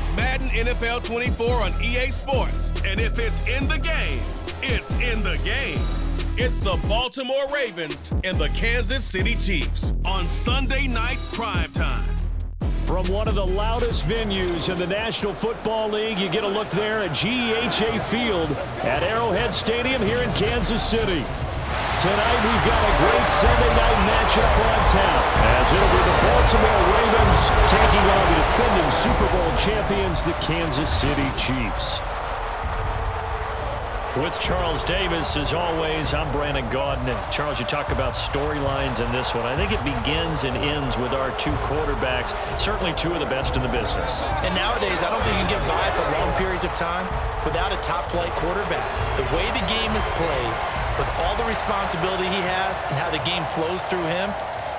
It's Madden NFL 24 on EA Sports. And if it's in the game, it's in the game. It's the Baltimore Ravens and the Kansas City Chiefs on Sunday night primetime. From one of the loudest venues in the National Football League, you get a look there at GEHA Field at Arrowhead Stadium here in Kansas City. Tonight we've got a great Sunday night matchup on tap, as it'll be the Baltimore Ravens taking on the defending Super Bowl champions, the Kansas City Chiefs. With Charles Davis, as always, I'm Brandon Gaudin. Charles, you talk about storylines in this one. I think it begins and ends with our two quarterbacks, certainly two of the best in the business. And nowadays, I don't think you can get by for long periods of time without a top-flight quarterback. The way the game is played, with all the responsibility he has and how the game flows through him,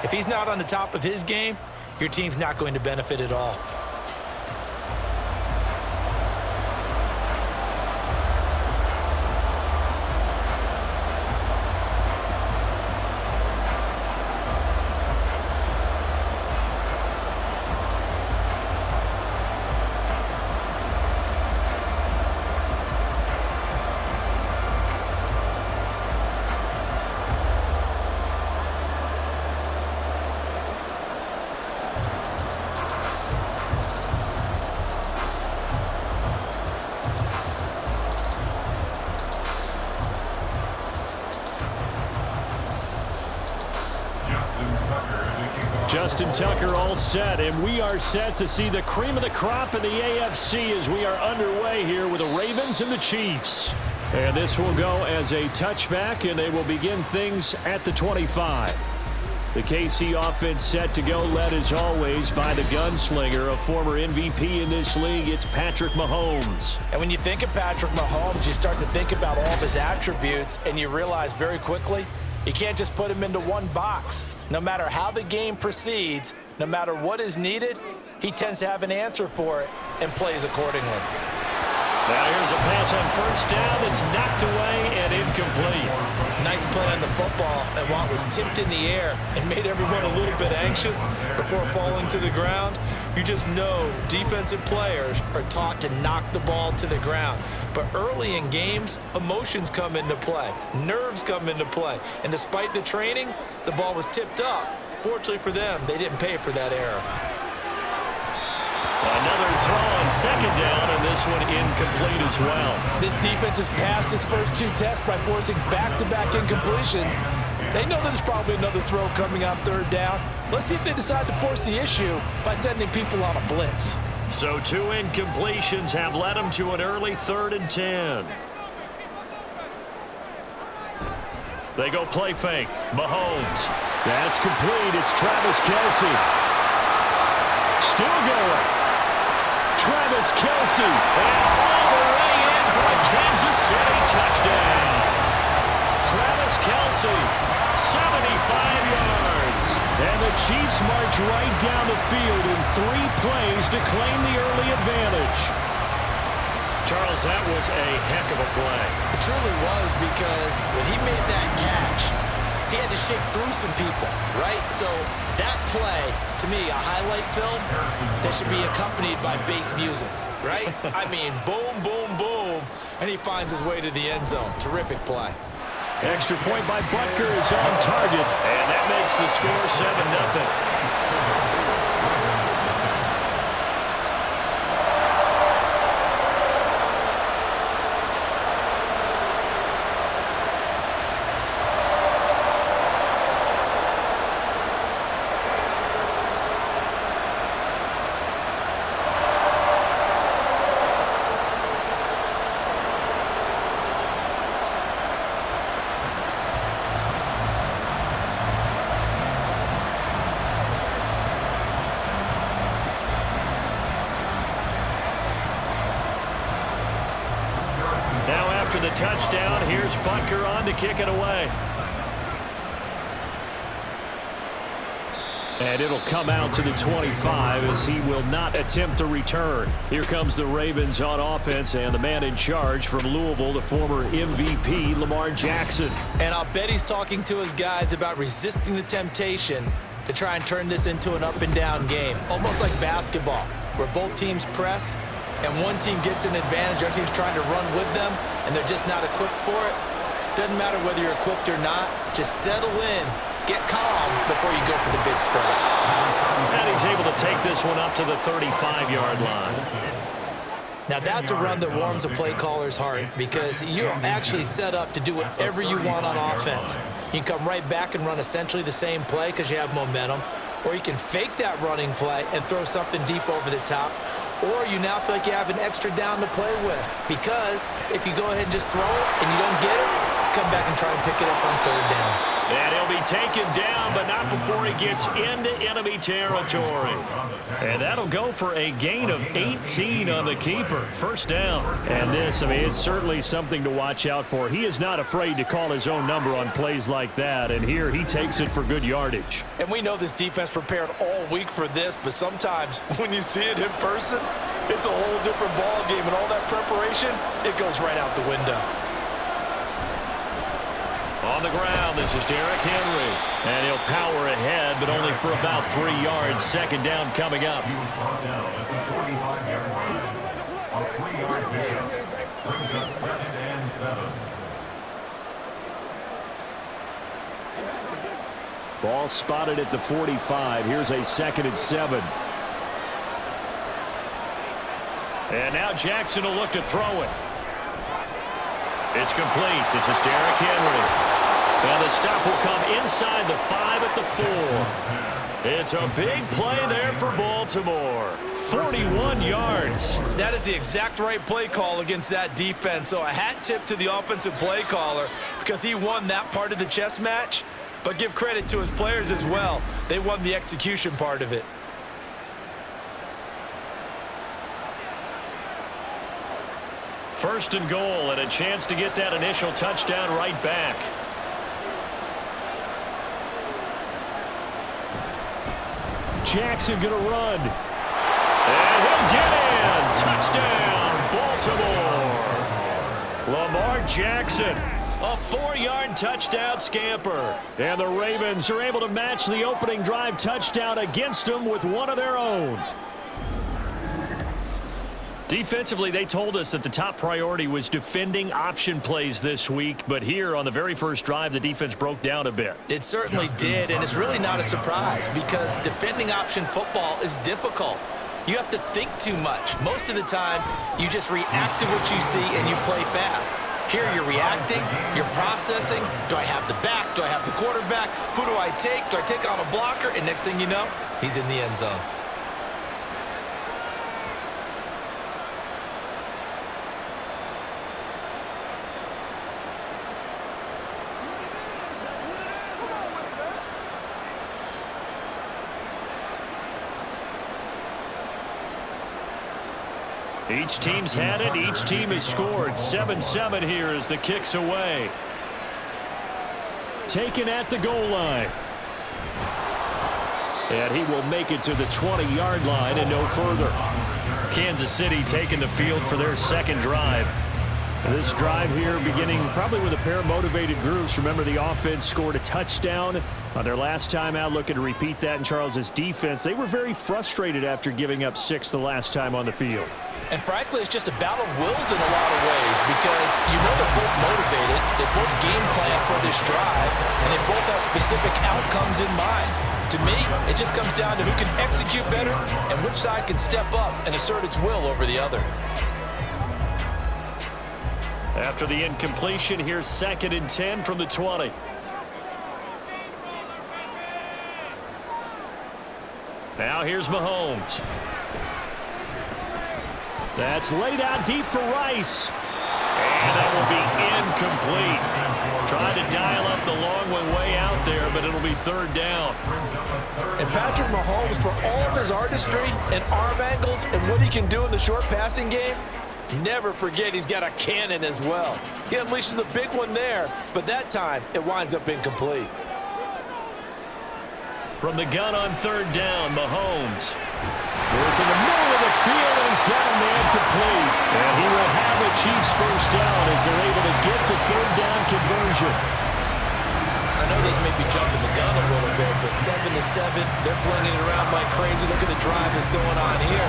if he's not on the top of his game, your team's not going to benefit at all. Justin Tucker all set, and we are set to see the cream of the crop in the AFC as we are underway here with the Ravens and the Chiefs. And this will go as a touchback, and they will begin things at the 25. The KC offense set to go, led as always by the gunslinger, a former MVP in this league. It's Patrick Mahomes. And when you think of Patrick Mahomes, you start to think about all of his attributes, and you realize very quickly, you can't just put him into one box. No matter how the game proceeds, no matter what is needed, he tends to have an answer for it and plays accordingly. Now here's a pass on first down that's knocked away and incomplete. Nice play on the football, and while it was tipped in the air and made everyone a little bit anxious before falling to the ground, you just know defensive players are taught to knock the ball to the ground. But early in games, emotions come into play, nerves come into play, and despite the training, the ball was tipped up. Fortunately for them, they didn't pay for that error. Another throw on second down, and this one incomplete as well. This defense has passed its first two tests by forcing back-to-back incompletions. They know there's probably another throw coming on third down. Let's see if they decide to force the issue by sending people on a blitz. So two incompletions have led them to an early 3rd and 10. They go play fake. Mahomes. That's complete. It's Travis Kelce. Still going. Travis Kelce, and all the way in for a Kansas City touchdown. Travis Kelce, 75 yards. And the Chiefs march right down the field in 3 plays to claim the early advantage. Charles, that was a heck of a play. It truly was, because when he made that catch, he had to shake through some people, right? So that play, to me, a highlight film that should be accompanied by bass music, right? I mean, boom, boom, boom, and he finds his way to the end zone. Terrific play. Extra point by Butker is on target, and that makes the score 7-0. After the touchdown, here's Butker on to kick it away. And it'll come out to the 25 as he will not attempt to return. Here comes the Ravens on offense, and the man in charge from Louisville, the former MVP, Lamar Jackson. And I'll bet he's talking to his guys about resisting the temptation to try and turn this into an up-and-down game, almost like basketball, where both teams press and one team gets an advantage, the other team's trying to run with them, and they're just not equipped for it, doesn't matter whether you're equipped or not, just settle in, get calm before you go for the big strikes. And he's able to take this one up to the 35-yard line. Now that's a run that warms a play caller's heart because you're actually set up to do whatever you want on offense. You can come right back and run essentially the same play because you have momentum, or you can fake that running play and throw something deep over the top, or you now feel like you have an extra down to play with because if you go ahead and just throw it and you don't get it, come back and try and pick it up on third down. And he'll be taken down, but not before he gets into enemy territory. And that'll go for a gain of 18 on the keeper. First down. And this, I mean, it's certainly something to watch out for. He is not afraid to call his own number on plays like that, and here he takes it for good yardage. And we know this defense prepared all week for this, but sometimes when you see it in person, it's a whole different ball game, and all that preparation, it goes right out the window. On the ground, this is Derrick Henry. And he'll power ahead, but only for about 3 yards. Second down coming up. Ball spotted at the 45. Here's a 2nd and 7. And now Jackson will look to throw it. It's complete. This is Derrick Henry. And the stop will come inside the 5 at the 4. It's a big play there for Baltimore. 41 yards. That is the exact right play call against that defense. So a hat tip to the offensive play caller because he won that part of the chess match. But give credit to his players as well. They won the execution part of it. First and goal, and a chance to get that initial touchdown right back. Jackson gonna run. And he'll get in. Touchdown, Baltimore. Lamar Jackson, a 4-yard touchdown scamper. And the Ravens are able to match the opening drive touchdown against them with one of their own. Defensively, they told us that the top priority was defending option plays this week, but here on the very first drive, the defense broke down a bit. It certainly did, and it's really not a surprise because defending option football is difficult. You have to think too much. Most of the time, you just react to what you see and you play fast. Here you're reacting, you're processing. Do I have the back? Do I have the quarterback? Who do I take? Do I take on a blocker? And next thing you know, he's in the end zone. Each team's had it. Each team has scored. 7-7 here as the kick's away. Taken at the goal line. And he will make it to the 20-yard line and no further. Kansas City taking the field for their second drive. This drive here beginning probably with a pair of motivated groups. Remember, the offense scored a touchdown on their last time out. Looking to repeat that in Charles's defense. They were very frustrated after giving up 6 the last time on the field. And frankly, it's just a battle of wills in a lot of ways because you know they're both motivated, they both game plan for this drive, and they both have specific outcomes in mind. To me, it just comes down to who can execute better and which side can step up and assert its will over the other. After the incompletion, here's 2nd and 10 from the 20. Now here's Mahomes. That's laid out deep for Rice. And that will be incomplete. Trying to dial up the long one way out there, but it'll be 3rd down. And Patrick Mahomes, for all of his artistry and arm angles and what he can do in the short passing game, never forget he's got a cannon as well. He unleashes a big one there, but that time it winds up incomplete. From the gun on 3rd down, Mahomes. Work in the middle of the field, and he's got a man complete. And he will have the Chiefs first down as they're able to get the 3rd down conversion. I know this may be jumping the gun a little bit, but 7-7, they're flinging it around like crazy. Look at the drive that's going on here.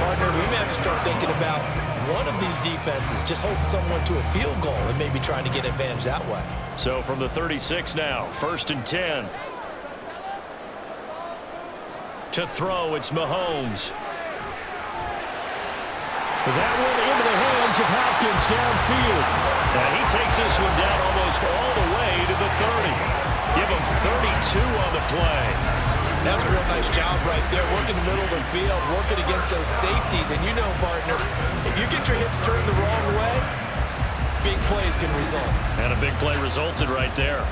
partner, we may have to start thinking about one of these defenses just holding someone to a field goal and maybe trying to get advantage that way. So from the 36 now, 1st and 10. To throw, it's Mahomes. That one into the hands of Hopkins downfield. And he takes this one down almost all the way to the 30. Give him 32 on the play. That's a real nice job right there, working the middle of the field, working against those safeties. And you know, partner, if you get your hips turned the wrong way, big plays can result. And a big play resulted right there.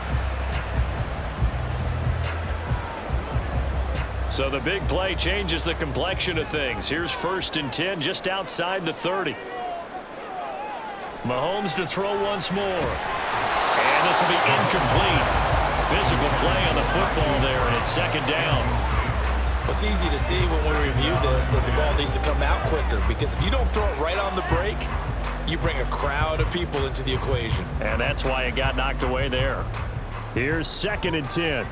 So the big play changes the complexion of things. Here's 1st and 10 just outside the 30. Mahomes to throw once more. And this will be incomplete. Physical play on the football there, and it's 2nd down. It's easy to see when we review this that the ball needs to come out quicker, because if you don't throw it right on the break, you bring a crowd of people into the equation. And that's why it got knocked away there. Here's 2nd and 10.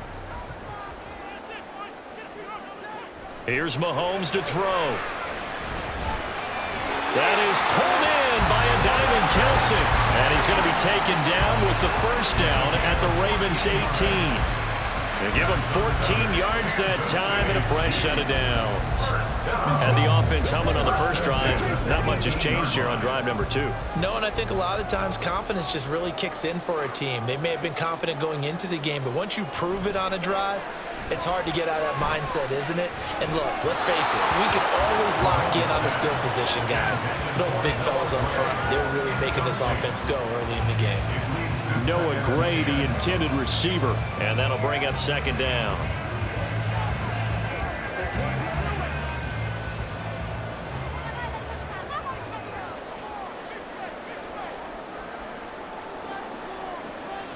Here's Mahomes to throw. That is pulled in by a Diamond Kelce. And he's going to be taken down with the 1st down at the Ravens 18. They give him 14 yards that time and a fresh set of downs. And the offense humming on the first drive. Not much has changed here on drive number 2. No, and I think a lot of times confidence just really kicks in for a team. They may have been confident going into the game, but once you prove it on a drive, it's hard to get out of that mindset, isn't it? And look, let's face it, we can always lock in on the skill position, guys. But those big fellas up front, they're really making this offense go early in the game. Noah Gray, the intended receiver, and that'll bring up 2nd down.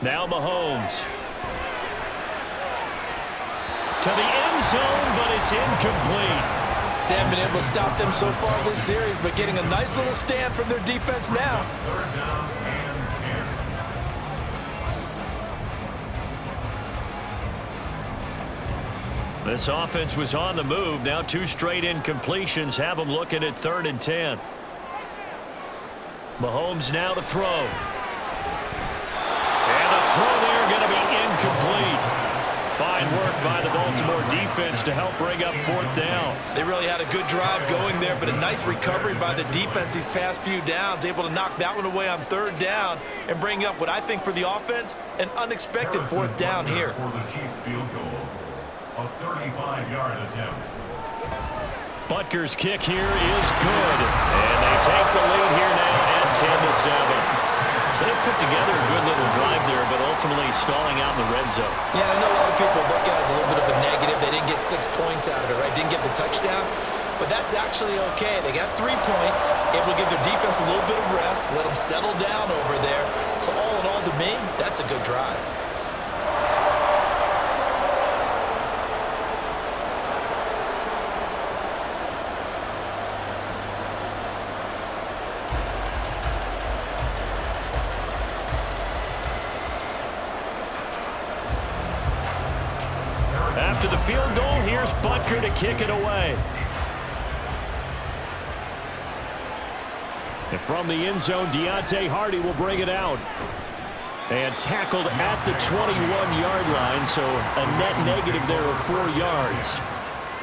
Now Mahomes. To the end zone, but it's incomplete. They haven't been able to stop them so far this series, but getting a nice little stand from their defense now. This offense was on the move. Now 2 straight incompletions have them looking at 3rd and 10. Mahomes now to throw. And the throw there going to be incomplete. Fine work by the Baltimore defense to help bring up 4th down. They really had a good drive going there, but a nice recovery by the defense these past few downs, able to knock that one away on 3rd down and bring up what I think for the offense, an unexpected 4th down here. For the Chiefs field goal, a 35-yard attempt. Butker's kick here is good, and they take the lead here now at 10-7. So they put together a good little drive there, but ultimately stalling out in the red zone. Yeah, I know a lot of people look at it as a little bit of a negative. They didn't get 6 points out of it, right? Didn't get the touchdown. But that's actually okay. They got 3 points, able to give their defense a little bit of rest, let them settle down over there. So all in all, to me, that's a good drive. After the field goal, here's Butker to kick it away. And from the end zone, Deontay Hardy will bring it out. And tackled at the 21-yard line, so a net negative there of 4 yards.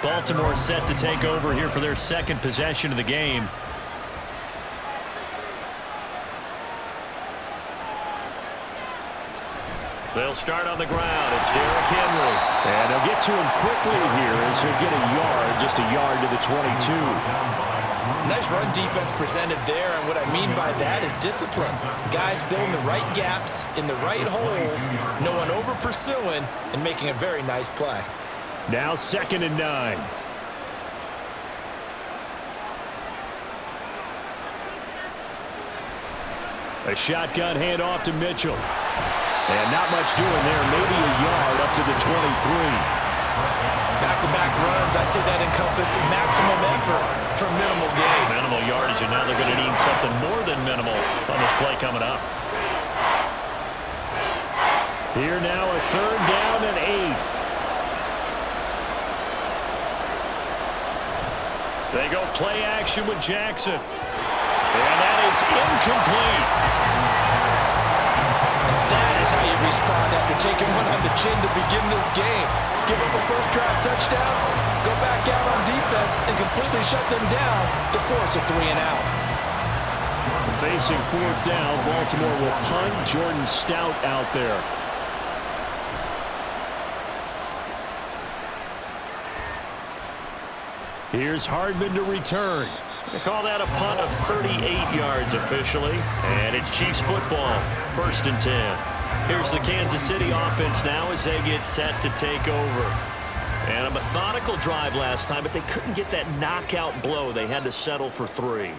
Baltimore set to take over here for their 2nd possession of the game. They'll start on the ground. It's Derrick Henry. And they'll get to him quickly here as he'll get a yard, just a yard to the 22. Nice run defense presented there, and what I mean by that is discipline. Guys filling the right gaps in the right holes, no one over pursuing, and making a very nice play. Now 2nd and 9. A shotgun handoff to Mitchell. And not much doing there, maybe a yard up to the 23. Back-to-back runs, I'd say that encompassed maximum effort for minimal gain. Minimal yardage, and now they're going to need something more than minimal on this play coming up. Here now a 3rd down and 8. They go play action with Jackson. And that is incomplete. That is how you respond after taking one on the chin to begin this game. Give up a first drive touchdown, go back out on defense, and completely shut them down to force a 3-and-out. Facing fourth down, Baltimore will punt. Jordan Stout out there. Here's Hardman to return. They call that a punt of 38 yards officially. And it's Chiefs football, 1st and 10. Here's the Kansas City offense now as they get set to take over. And a methodical drive last time, but they couldn't get that knockout blow. They had to settle for 3.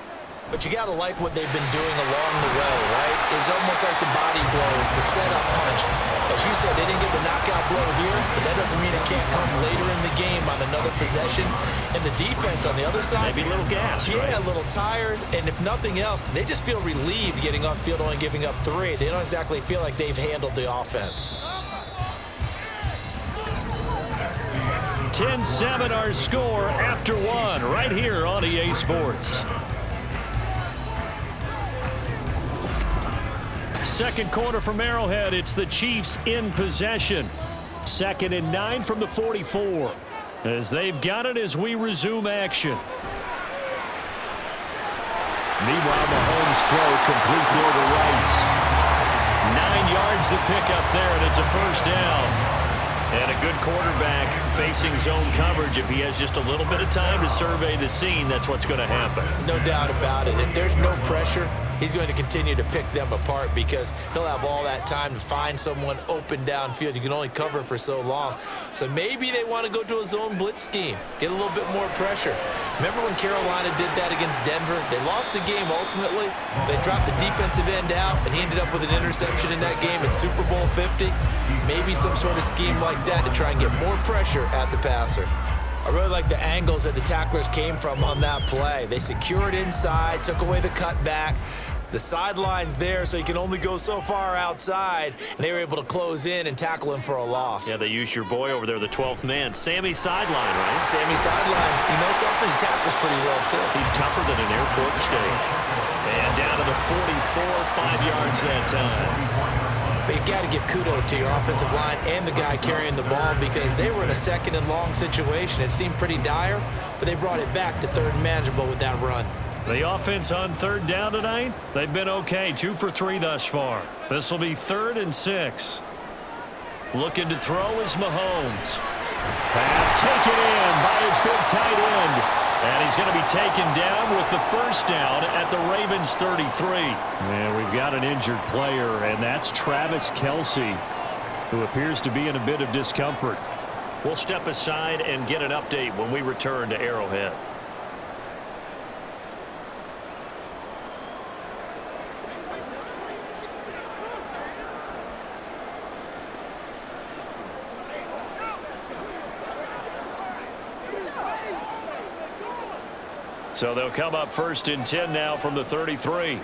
But you got to like what they've been doing along the way, right? It's almost like the body blows, the setup punch. As you said, they didn't get the knockout blow here, but that doesn't mean it can't come later in the game on another possession. And the defense on the other side, maybe a little gas, yeah, right? A little tired. And if nothing else, they just feel relieved getting off field, only giving up 3. They don't exactly feel like they've handled the offense. 10-7 our score after 1 right here on EA Sports. Second quarter from Arrowhead. It's the Chiefs in possession. 2nd and 9 from the 44. As they've got it as we resume action. Meanwhile, Mahomes' throw complete there to Rice. 9 yards to pick up there, and it's a first down. And a good quarterback facing zone coverage. If he has just a little bit of time to survey the scene, that's what's going to happen. No doubt about it. If there's no pressure, he's going to continue to pick them apart because he'll have all that time to find someone open downfield. You can only cover for so long. So maybe they want to go to a zone blitz scheme, get a little bit more pressure. Remember when Carolina did that against Denver? They lost the game ultimately. They dropped the defensive end out, and he ended up with an interception in that game in Super Bowl 50. Maybe some sort of scheme like that to try and get more pressure at the passer. I really like the angles that the tacklers came from on that play. They secured inside, took away the cutback. The sideline's there, so you can only go so far outside, and they were able to close in and tackle him for a loss. Yeah, they used your boy over there, the 12th man, Sammy Sideline, right? Sammy Sideline. You know something? He tackles pretty well, too. He's tougher than an airport steak. And down to the 44, 5 yards that time. But you got to give kudos to your offensive line and the guy carrying the ball because they were in a 2nd and long situation. It seemed pretty dire, but they brought it back to 3rd and manageable with that run. The offense on 3rd down tonight, they've been okay. 2 for 3 thus far. This will be 3rd and 6. Looking to throw is Mahomes. Pass taken in by his big tight end. And he's going to be taken down with the first down at the Ravens 33. And we've got an injured player, and that's Travis Kelce, who appears to be in a bit of discomfort. We'll step aside and get an update when we return to Arrowhead. So they'll come up 1st and 10 now from the 33.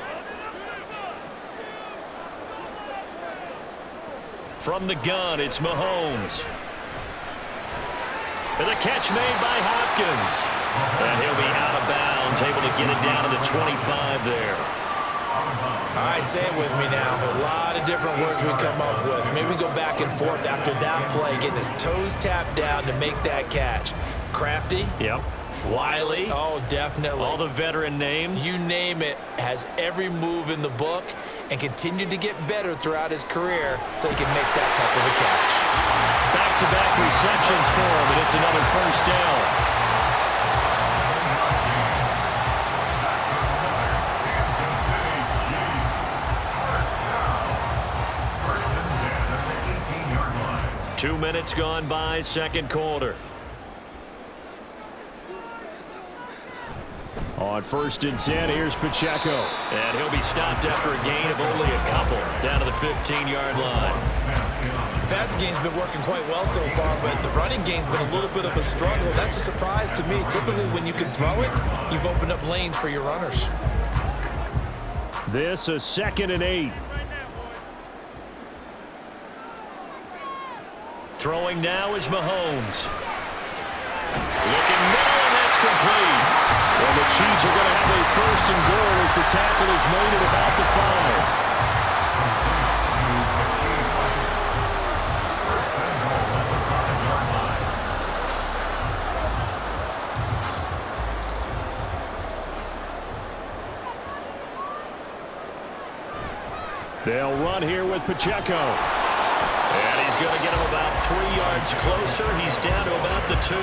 From the gun, it's Mahomes. And the catch made by Hopkins. And he'll be out of bounds, able to get it down to the 25 there. All right, say it with me now. There are a lot of different words we come up with. Maybe we go back and forth after that play, getting his toes tapped down to make that catch. Crafty. Yep. Wiley. Oh, definitely. All the veteran names. You name it. Has every move in the book and continued to get better throughout his career so he can make that type of a catch. Back-to-back receptions for him, and it's another first down. Two minutes gone by, 2nd quarter. On 1st and 10, here's Pacheco. And he'll be stopped after a gain of only a couple, down to the 15-yard line. The passing game's been working quite well so far, but the running game's been a little bit of a struggle. That's a surprise to me. Typically, when you can throw it, you've opened up lanes for your runners. This is 2nd and 8. Throwing now is Mahomes. Looking middle, and that's complete. Chiefs are going to have a first and goal as the tackle is made at about the 5. They'll run here with Pacheco. And he's going to get him about 3 yards closer. He's down to about the 2.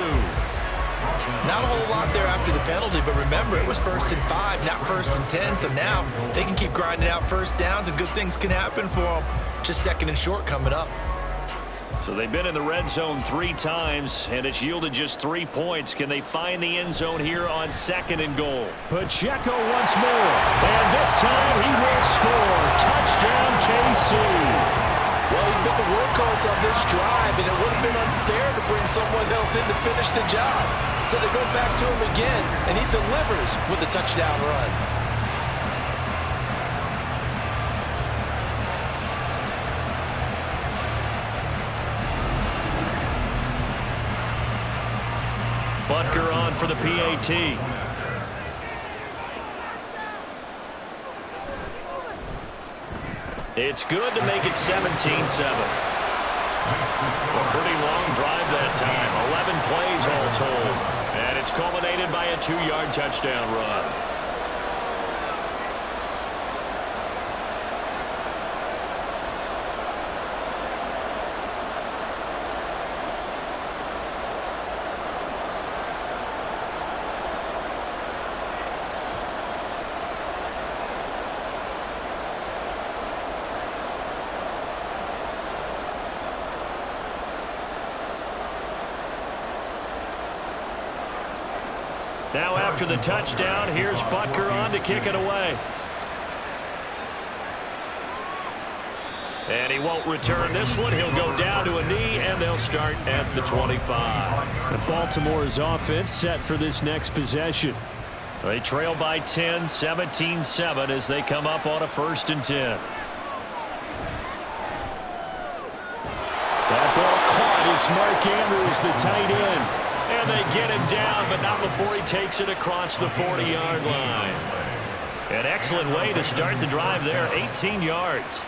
Not a whole lot there after the penalty, but remember, it was 1st and 5, not 1st and 10, so now they can keep grinding out first downs and good things can happen for them. Just 2nd and short coming up. So they've been in the red zone 3 times, and it's yielded just 3 points. Can they find the end zone here on 2nd and goal? Pacheco once more, and this time he will score. Touchdown, KC. Well, he's been the workhorse on this drive, and it would have been unfair to bring someone else in to finish the job. So they go back to him again, and he delivers with a touchdown run. Butker on for the PAT. It's good to make it 17-7. A pretty long drive that time. 11 plays all told. And it's culminated by a 2-yard touchdown run. Now after the touchdown, here's Butker on to kick it away. And he won't return this one. He'll go down to a knee, and they'll start at the 25. And Baltimore's offense set for this next possession. They trail by 10, 17-7 as they come up on a 1st and 10. That ball caught. It's Mark Andrews, the tight end. And they get him down, but not before he takes it across the 40-yard line. An excellent way to start the drive there, 18 yards.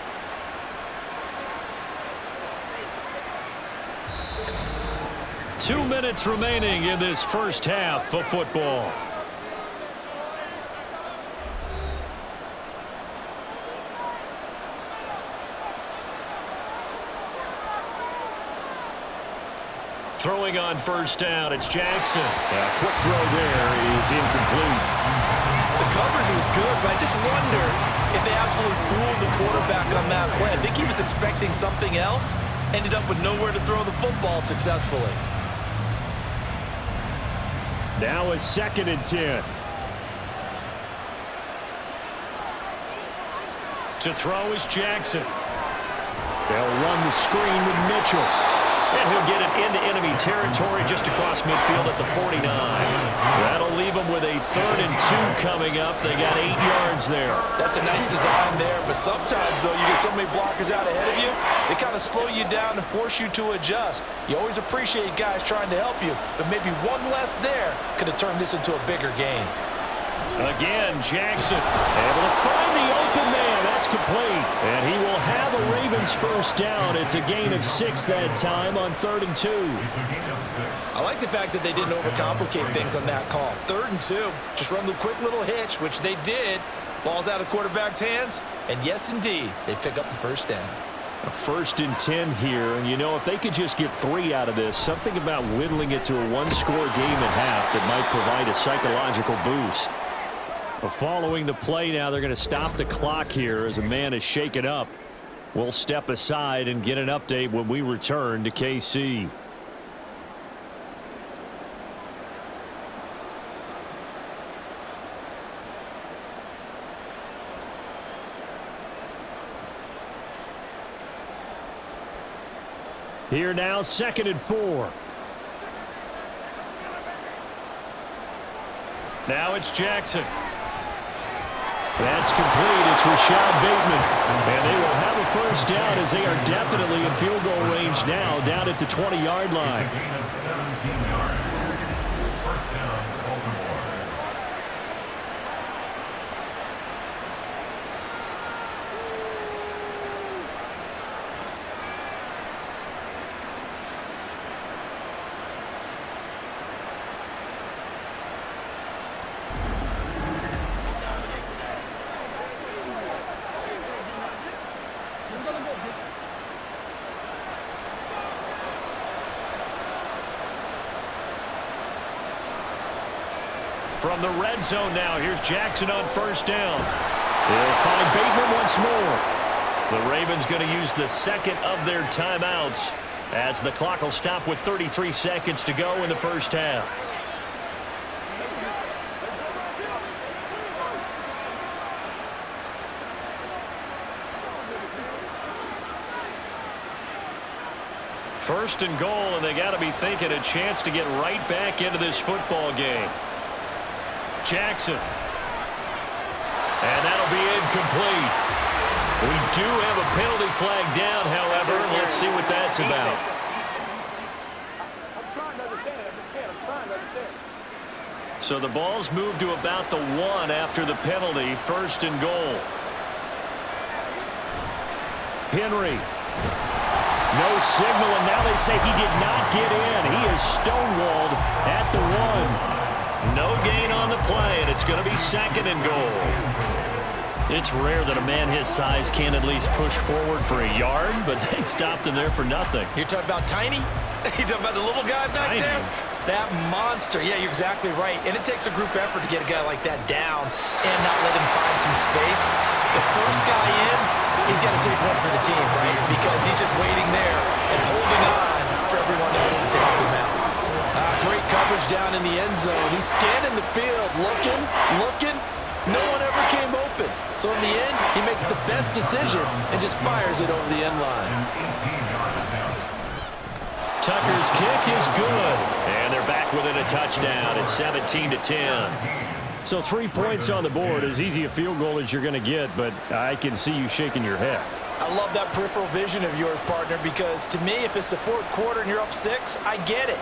Two minutes remaining in this first half of football. Throwing on 1st down, it's Jackson. A quick throw there is incomplete. The coverage was good, but I just wonder if they absolutely fooled the quarterback on that play. I think he was expecting something else, ended up with nowhere to throw the football successfully. Now a 2nd and 10. To throw is Jackson. They'll run the screen with Mitchell. And he'll get it into enemy territory just across midfield at the 49. That'll leave them with a 3rd and 2 coming up. They got 8 yards there. That's a nice design there, but sometimes, though, you get so many blockers out ahead of you, they kind of slow you down and force you to adjust. You always appreciate guys trying to help you, but maybe one less there could have turned this into a bigger game. Again, Jackson able to find the open man. That's complete. And he will have a Ravens 1st down. It's a gain of 6 that time on 3rd and 2. I like the fact that they didn't overcomplicate things on that call. 3rd and 2. Just run the quick little hitch, which they did. Ball's out of quarterback's hands. And yes, indeed, they pick up the 1st down. A 1st and 10 here. And, you know, if they could just get 3 out of this, something about whittling it to a 1-score game at half that might provide a psychological boost. Following the play now, they're going to stop the clock here as a man is shaken up. We'll step aside and get an update when we return to KC. Here now, 2nd and 4. Now it's Jackson. That's complete. It's Rashad Bateman. And they will have a 1st down as they are definitely in field goal range now down at the 20-yard line. From the red zone now, here's Jackson on first down. He'll find Bateman once more. The Ravens going to use the second of their timeouts as the clock will stop with 33 seconds to go in the first half. First and goal, and they got to be thinking a chance to get right back into this football game. Jackson. And that'll be incomplete. We do have a penalty flag down, however. Let's see what that's about. I'm trying to understand. I just can't. I'm trying to understand. So the ball's moved to about the 1 after the penalty. First and goal. Henry. No signal, and now they say he did not get in. He is stonewalled at the 1. No gain on the play, and it's going to be second and goal. It's rare that a man his size can at least push forward for a yard, but they stopped him there for nothing. You're talking about Tiny? You're talking about the little guy back Tiny. there? That monster. Yeah, you're exactly right. And it takes a group effort to get a guy like that down and not let him find some space. The first guy in, he's got to take one for the team, right? Because he's just waiting there and holding on for everyone else to help him out. Great coverage down in the end zone. He's scanning the field, looking. No one ever came open. So in the end, he makes the best decision and just fires it over the end line. Tucker's kick is good. And they're back within a touchdown. It's 17-10. So 3 points on the board. As easy a field goal as you're going to get, but I can see you shaking your head. I love that peripheral vision of yours, partner, because to me, if it's the fourth quarter and you're up 6, I get it.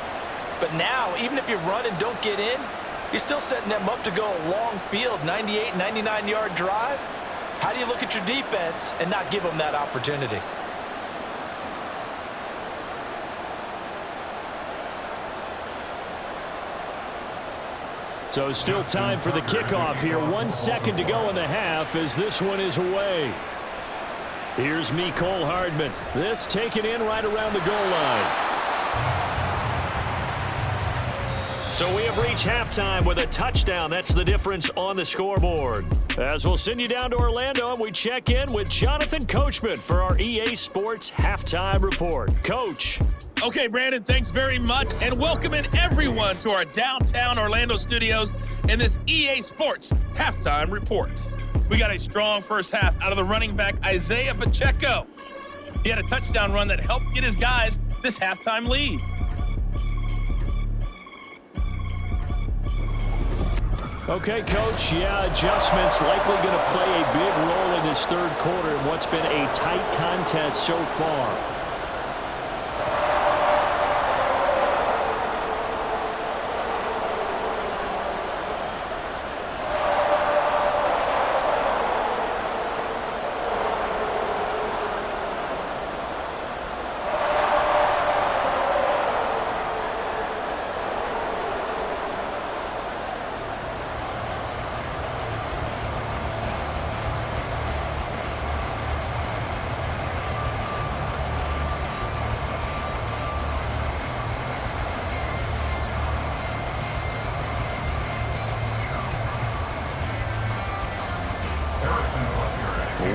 But now, even if you run and don't get in, you're still setting them up to go a long field, 98, 99-yard drive. How do you look at your defense and not give them that opportunity? So still time for the kickoff here. 1 second to go in the half as this one is away. Here's Mecole Hardman. This taken in right around the goal line. So we have reached halftime with a touchdown. That's the difference on the scoreboard. As we'll send you down to Orlando, and we check in with Jonathan Coachman for our EA Sports Halftime Report. Coach. Okay, Brandon, thanks very much, and welcoming everyone to our downtown Orlando studios in this EA Sports Halftime Report. We got a strong first half out of the running back Isaiah Pacheco. He had a touchdown run that helped get his guys this halftime lead. Okay, Coach, adjustments likely going to play a big role in this third quarter in what's been a tight contest so far.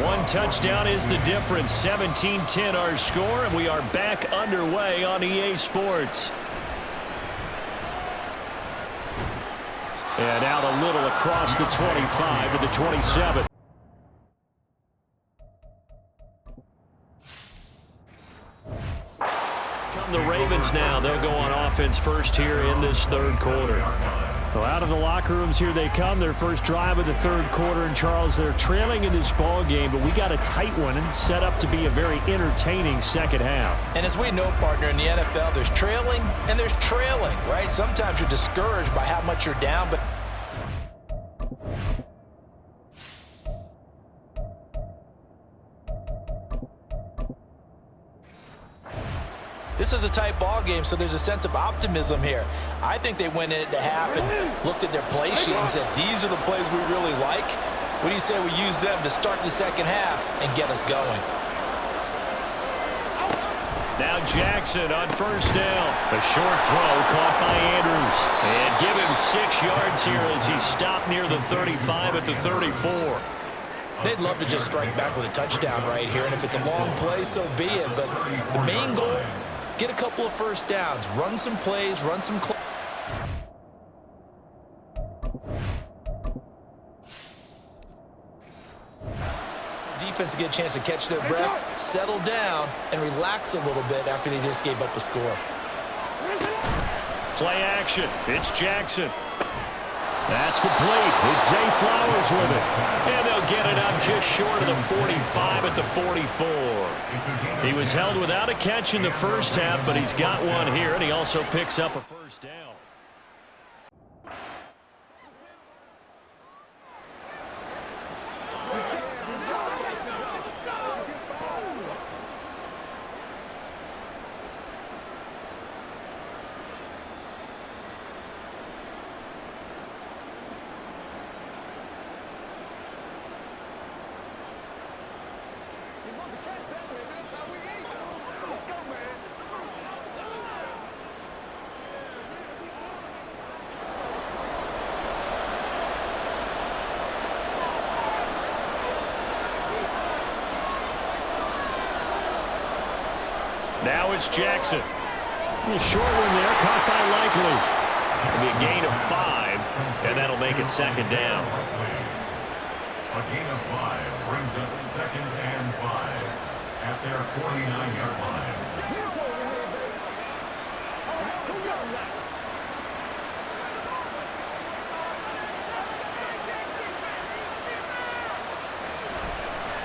One touchdown is the difference. 17-10 our score, and we are back underway on EA Sports. And out a little across the 25 to the 27. Come the Ravens now. They'll go on offense first here in this third quarter. Well, out of the locker rooms, here they come. Their first drive of the third quarter. And, Charles, they're trailing in this ball game, but we got a tight one and set up to be a very entertaining second half. And as we know, partner, in the NFL, there's trailing and there's trailing, right? Sometimes you're discouraged by how much you're down, but this is a tight ball game, so there's a sense of optimism here. I think they went into half and looked at their play sheet and said, these are the plays we really like. What do you say we use them to start the second half and get us going? Now Jackson on first down. A short throw caught by Andrews. And give him 6 yards here as he stopped near the 35 at the 34. They'd love to just strike back with a touchdown right here, and if it's a long play, so be it. But the main goal, get a couple of first downs, run some plays, run some defense to get a chance to catch their breath, settle down, and relax a little bit after they just gave up a score. Play action. It's Jackson. That's complete. It's Zay Flowers with it. And they'll get it up just short of the 45 at the 44. He was held without a catch in the first half, but he's got one here, and he also picks up a first down. Now it's Jackson. A little short one there, caught by Likely. It'll be a gain of 5, and that'll make it second down. A gain of 5 brings up 2nd and 5 at their 49-yard line.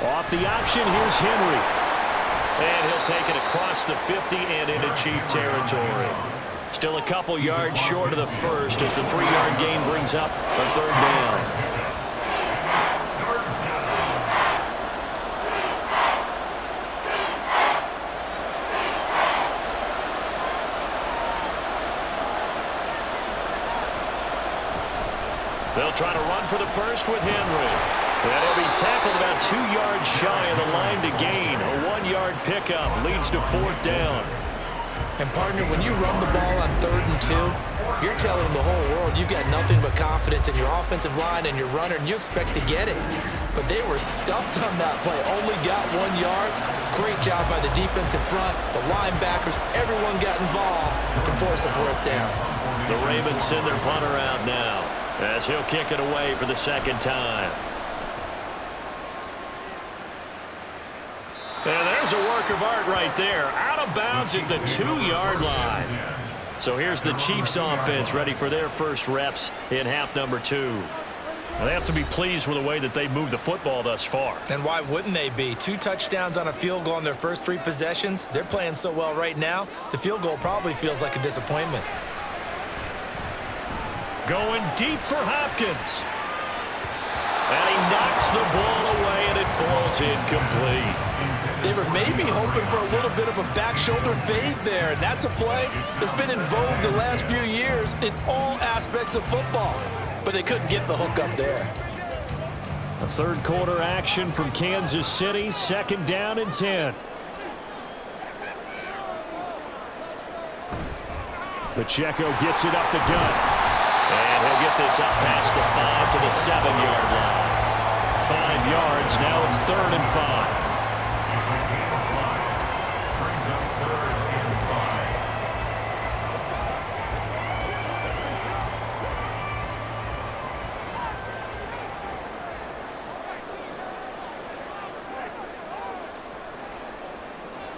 Off the option, here's Henry. And he'll take it across the 50 and into Chief territory. Still a couple yards short of the first as the 3-yard gain brings up a third down. They'll try to run for the first with Henry. And he'll be tackled about 2 yards shy of the line to gain. A 1-yard pickup leads to 4th down. And, partner, when you run the ball on 3rd and 2, you're telling the whole world you've got nothing but confidence in your offensive line and your runner, and you expect to get it. But they were stuffed on that play. Only got 1 yard. Great job by the defensive front, the linebackers. Everyone got involved to force a 4th down. The Ravens send their punter out now as he'll kick it away for the 2nd time. And there's a work of art right there. Out of bounds at the 2-yard line. So here's the Chiefs offense ready for their first reps in half number 2. Well, they have to be pleased with the way that they moved the football thus far. And why wouldn't they be? 2 touchdowns on a field goal on their first 3 possessions. They're playing so well right now, the field goal probably feels like a disappointment. Going deep for Hopkins. And he knocks the ball away, and it falls incomplete. They were maybe hoping for a little bit of a back shoulder fade there, and that's a play that's been in vogue the last few years in all aspects of football. But they couldn't get the hook up there. A 3rd quarter action from Kansas City, 2nd down and 10. Pacheco gets it up the gut. And he'll get this up past the 5 to the 7-yard line. 5 yards, now it's 3rd and 5.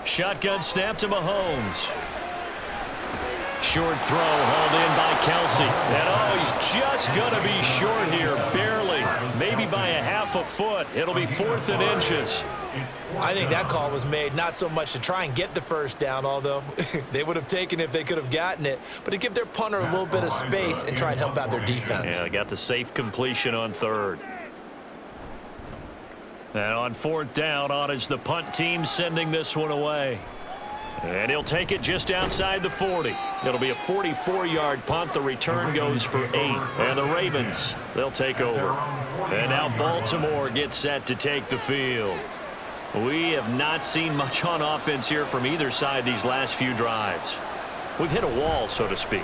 Shotgun snap to Mahomes. Short throw hauled in by Kelsey. And oh, he's just going to be short here, barely. Maybe by a half a foot. It'll be 4th and inches. I think that call was made not so much to try and get the first down, although they would have taken it if they could have gotten it, but to give their punter a little bit of space and try and help out their defense. Yeah, they got the safe completion on 3rd. And on 4th down, on is the punt team sending this one away. And he'll take it just outside the 40. It'll be a 44-yard punt. The return goes for 8. And the Ravens, they'll take over. And now Baltimore gets set to take the field. We have not seen much on offense here from either side these last few drives. We've hit a wall, so to speak.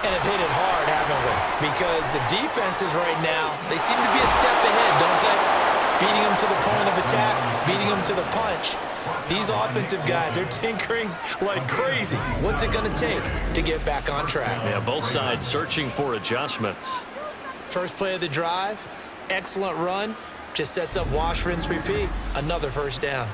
And have hit it hard, haven't we? Because the defenses right now, they seem to be a step ahead, don't they? Beating them to the point of attack, beating them to the punch. These offensive guys, they're tinkering like crazy. What's it going to take to get back on track? Yeah, both sides searching for adjustments. First play of the drive, excellent run. Just sets up wash, rinse, repeat. Another first down.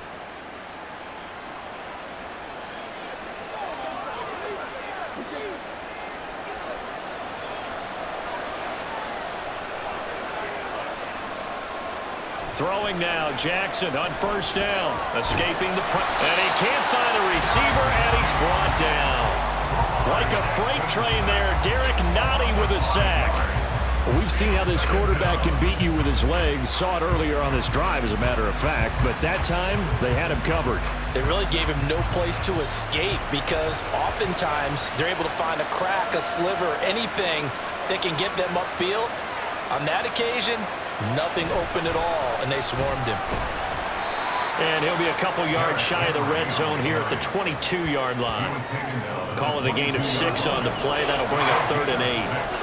Throwing now, Jackson on first down. Escaping the and he can't find a receiver, and he's brought down. Like a freight train there, Derek Nottie with a sack. Well, we've seen how this quarterback can beat you with his legs. Saw it earlier on this drive, as a matter of fact. But that time, they had him covered. They really gave him no place to escape because oftentimes they're able to find a crack, a sliver, anything that can get them upfield. On that occasion, nothing open at all, and they swarmed him. And he'll be a couple yards shy of the red zone here at the 22-yard line. Call it a gain of 6 on the play. That'll bring up 3rd and 8.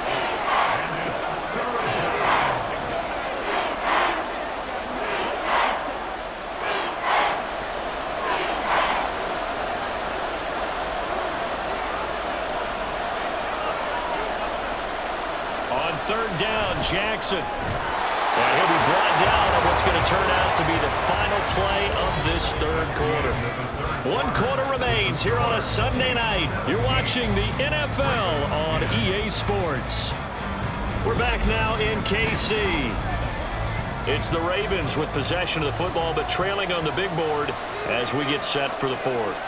Third down, Jackson. And he'll be brought down on what's going to turn out to be the final play of this third quarter. 1 quarter remains here on a Sunday night. You're watching the NFL on EA Sports. We're back now in KC. It's the Ravens with possession of the football, but trailing on the big board as we get set for the 4th.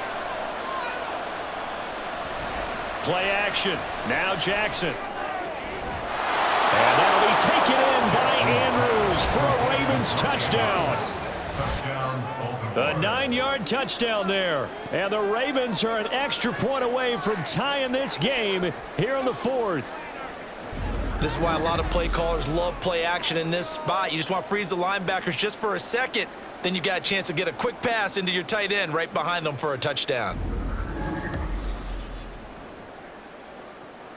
Play action. Now Jackson. And that'll be taken in by Andrews for a Ravens touchdown. A 9-yard touchdown there. And the Ravens are an extra point away from tying this game here in the 4th. This is why a lot of play callers love play action in this spot. You just want to freeze the linebackers just for a second. Then you got a chance to get a quick pass into your tight end right behind them for a touchdown.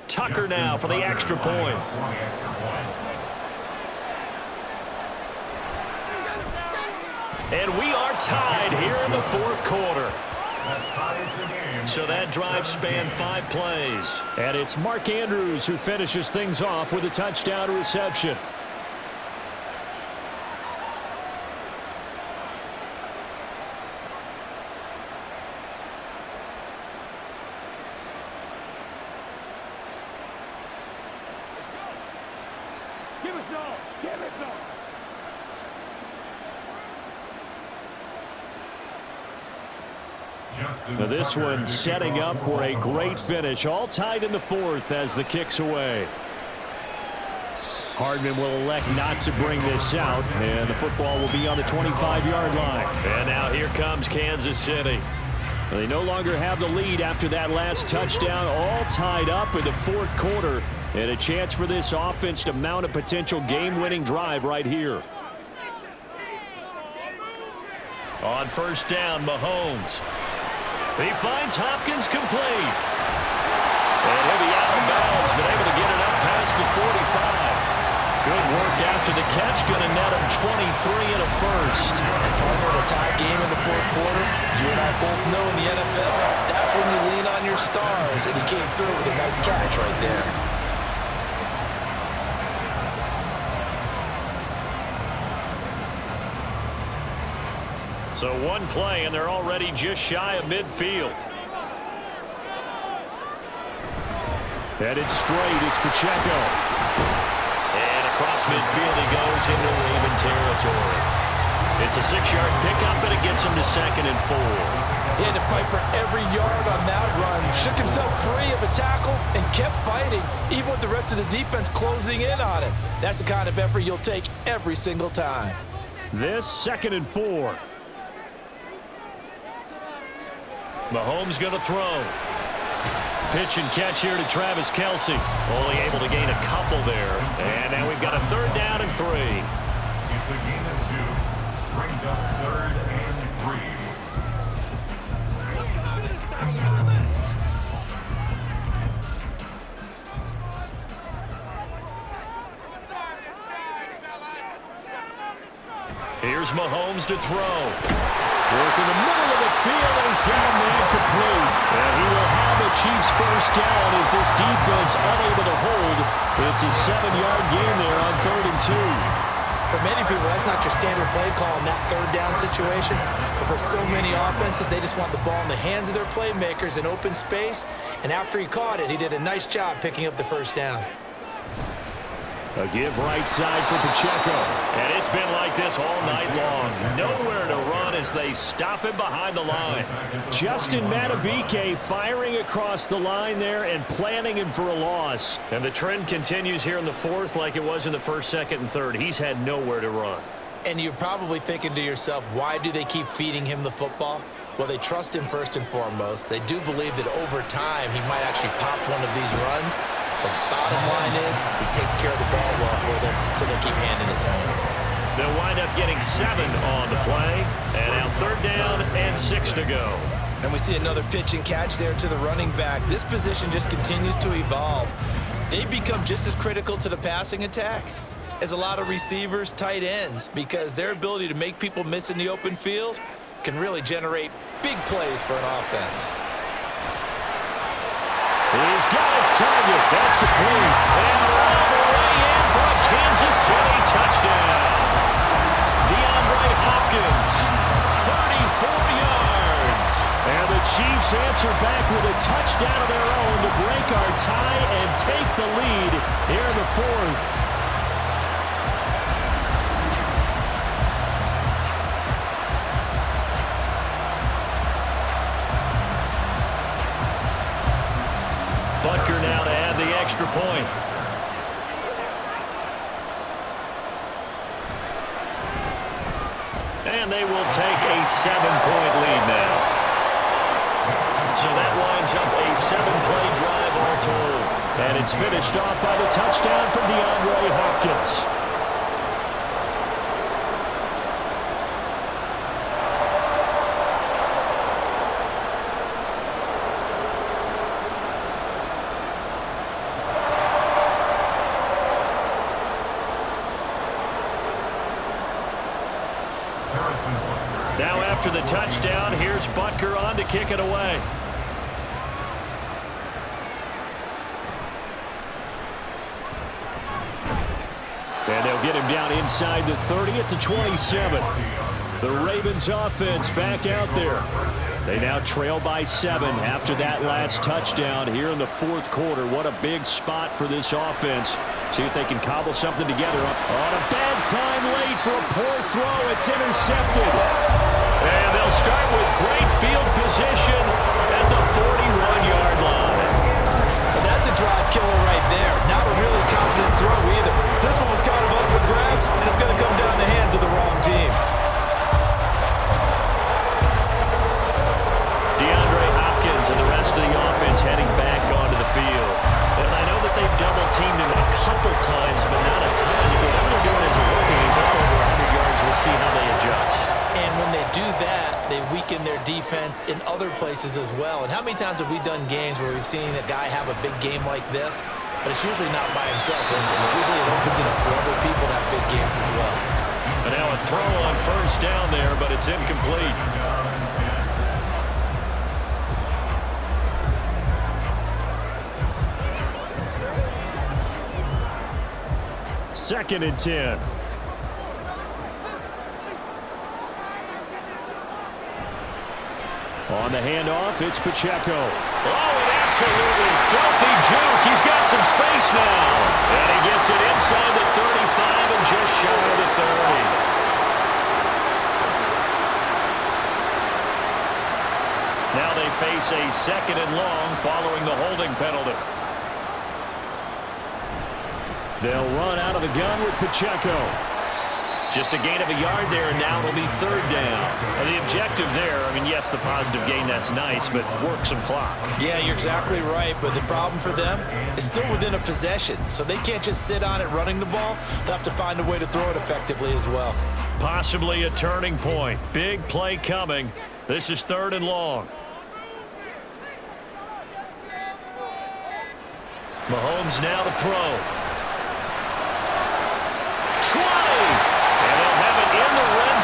Tucker now for the extra point. And we are tied here in the 4th quarter. So that drive spanned 5 plays. And it's Mark Andrews who finishes things off with a touchdown reception. Give us all! Give us all! Now this one setting up for a great finish. All tied in the 4th as the kick's away. Hardman will elect not to bring this out, and the football will be on the 25-yard line. And now here comes Kansas City. They no longer have the lead after that last touchdown, all tied up in the 4th quarter, and a chance for this offense to mount a potential game-winning drive right here. On first down, Mahomes. He finds Hopkins complete. And he'll be out of bounds, but able to get it up past the 45. Good work after the catch. Going to net him 23 and a first. And partner, a tie game in the 4th quarter. You and I both know in the NFL, that's when you lean on your stars. And he came through with a nice catch right there. So 1 play, and they're already just shy of midfield. Headed straight, it's Pacheco. And across midfield he goes into Raven territory. It's a 6-yard pickup, and it gets him to 2nd and 4. He had to fight for every yard on that run. Shook himself free of a tackle and kept fighting, even with the rest of the defense closing in on him. That's the kind of effort you'll take every single time. This 2nd and 4. Mahomes going to throw. Pitch and catch here to Travis Kelce. Only able to gain a couple there. And now we've got a 3rd down and 3. It's a gain of 2. Brings up 3rd and Here's Mahomes to throw. Work in the middle of the field, and he's got a man complete. And he will have the Chiefs first down as this defense unable to hold. It's a 7-yard gain there on 3rd and 2. For many people, that's not your standard play call in that 3rd down situation. But for so many offenses, they just want the ball in the hands of their playmakers in open space. And after he caught it, he did a nice job picking up the first down. A give right side for Pacheco. And it's been like this all night long. Nowhere to run as they stop him behind the line. Justin Madubuike firing across the line there and planting him for a loss. And the trend continues here in the 4th like it was in the 1st, 2nd, and 3rd. He's had nowhere to run. And you're probably thinking to yourself, why do they keep feeding him the football? Well, they trust him first and foremost. They do believe that over time he might actually pop one of these runs. The bottom line is he takes care of the ball well for them, so they'll keep handing it to him. They'll wind up getting 7 on the play. And now 3rd down and 6 to go. And we see another pitch and catch there to the running back. This position just continues to evolve. They become just as critical to the passing attack as a lot of receivers, tight ends, because their ability to make people miss in the open field can really generate big plays for an offense. He's got his target. That's complete. And all the way in for a Kansas City touchdown. DeAndre Hopkins, 34 yards. And the Chiefs answer back with a touchdown of their own to break our tie and take the lead here in the 4th. Butker now to add the extra point. And they will take a 7-point lead now. So that winds up a 7-play drive all told. And it's finished off by the touchdown from DeAndre Hopkins. Now after the touchdown, here's Butker on to kick it away. And they'll get him down inside the 30 at the 27. The Ravens offense back out there. They now trail by 7 after that last touchdown here in the 4th quarter. What a big spot for this offense. See if they can cobble something together. On a bad time late for a poor throw. It's intercepted. And they'll start with great field position at the 41-yard line. Well, that's a drive killer right there. Not a really confident throw either. This one was kind of up for grabs, and it's going to come down the hands of the wrong team. DeAndre Hopkins and the rest of the offense heading back onto the field. And I know that they've double-teamed him a couple times, but not a ton. Whatever they're doing isn't working. He's up over 100 yards. We'll see how they adjust. And when they do that, they weaken their defense in other places as well. And how many times have we done games where we've seen a guy have a big game like this, but it's usually not by himself, is it? Usually it opens it up for other people to have big games as well. And now a throw on 1st down there, but it's incomplete. 2nd and 10. On the handoff, it's Pacheco. Oh, an absolutely filthy juke. He's got some space now. And he gets it inside the 35 and just shy of the 30. Now they face a 2nd and long following the holding penalty. They'll run out of the gun with Pacheco. Just a gain of a yard there, and now it'll be 3rd down. And the objective there, I mean, yes, the positive gain, that's nice, but work some clock. Yeah, you're exactly right, but the problem for them is still within a possession, so they can't just sit on it running the ball. They'll have to find a way to throw it effectively as well. Possibly a turning point. Big play coming. This is 3rd and long. Mahomes now to throw. 20. And they'll have it in the red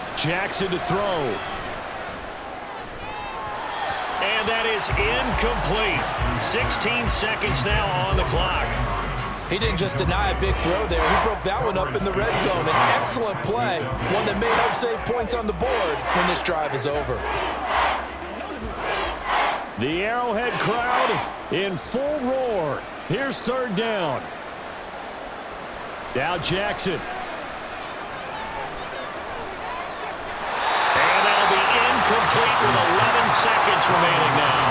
Jackson to throw. And that is incomplete. 16 seconds now on the clock. He didn't just deny a big throw there. He broke that one up in the red zone. An excellent play, one that may help save points on the board when this drive is over. The Arrowhead crowd in full roar. Here's third down. Now Jackson. And that'll be incomplete with 11 seconds remaining now.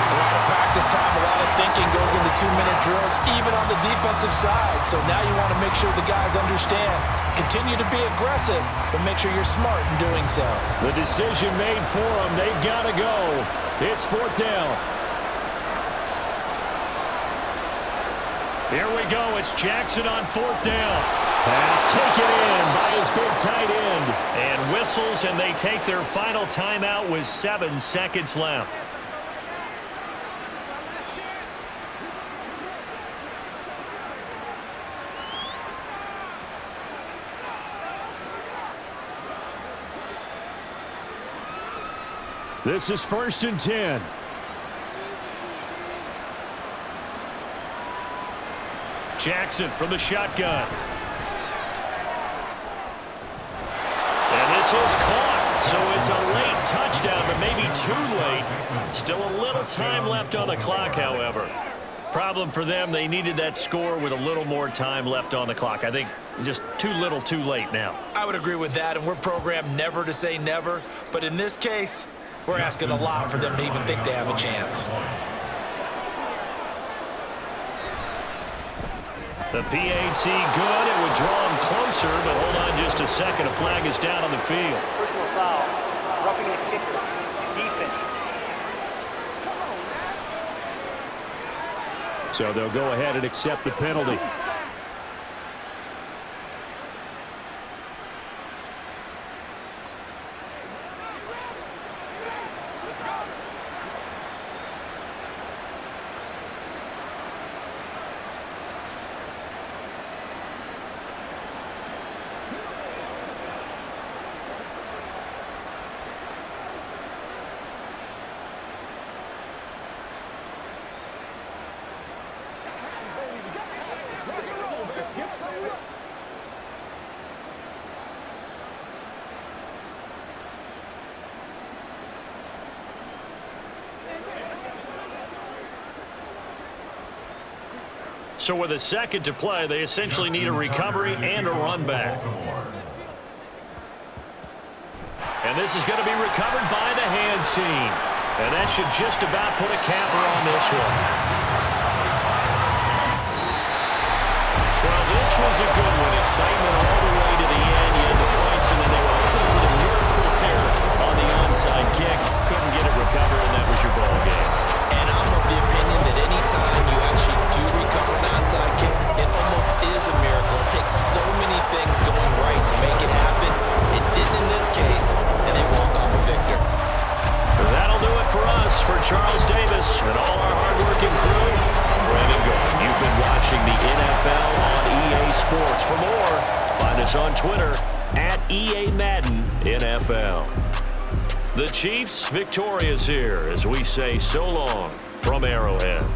A lot of practice time, a lot of thinking goes into 2-minute drills, even on the defensive side. So now you want to make sure the guys understand. Continue to be aggressive, but make sure you're smart in doing so. The decision made for them. They've got to go. It's fourth down. Here we go. It's Jackson on fourth down. Pass taken in by his big tight end. And whistles, and they take their final timeout with 7 seconds left. This is 1st and 10. Jackson from the shotgun. And this is caught. So it's a late touchdown, but maybe too late. Still a little time left on the clock, however. Problem for them, they needed that score with a little more time left on the clock. I think just too little too late now. I would agree with that, and we're programmed never to say never. But in this case, we're asking a lot for them to even think they have a chance. The PAT good. It would draw him closer, but hold on just a second. A flag is down on the field. Personal foul. Roughing the kicker. Defense. So they'll go ahead and accept the penalty. So with a second to play, they essentially need a recovery and a run back. And this is going to be recovered by the hands team. And that should just about put a capper on this one. Well, this was a good one. Excitement all the way to the end. You had the points, and then they were hoping for the miracle there on the onside kick. Couldn't get it recovered, and that was your ball game. And I'm of the opinion that any time you actually do recover an onside kick, it almost is a miracle. It takes so many things going right to make it happen. It didn't in this case, and they walk off a victor. That'll do it for us. For Charles Davis and all our hardworking crew, I'm Brandon Gordon. You've been watching the NFL on EA Sports. For more, find us on Twitter at EA Madden NFL. The Chiefs victorious here as we say so long from Arrowhead.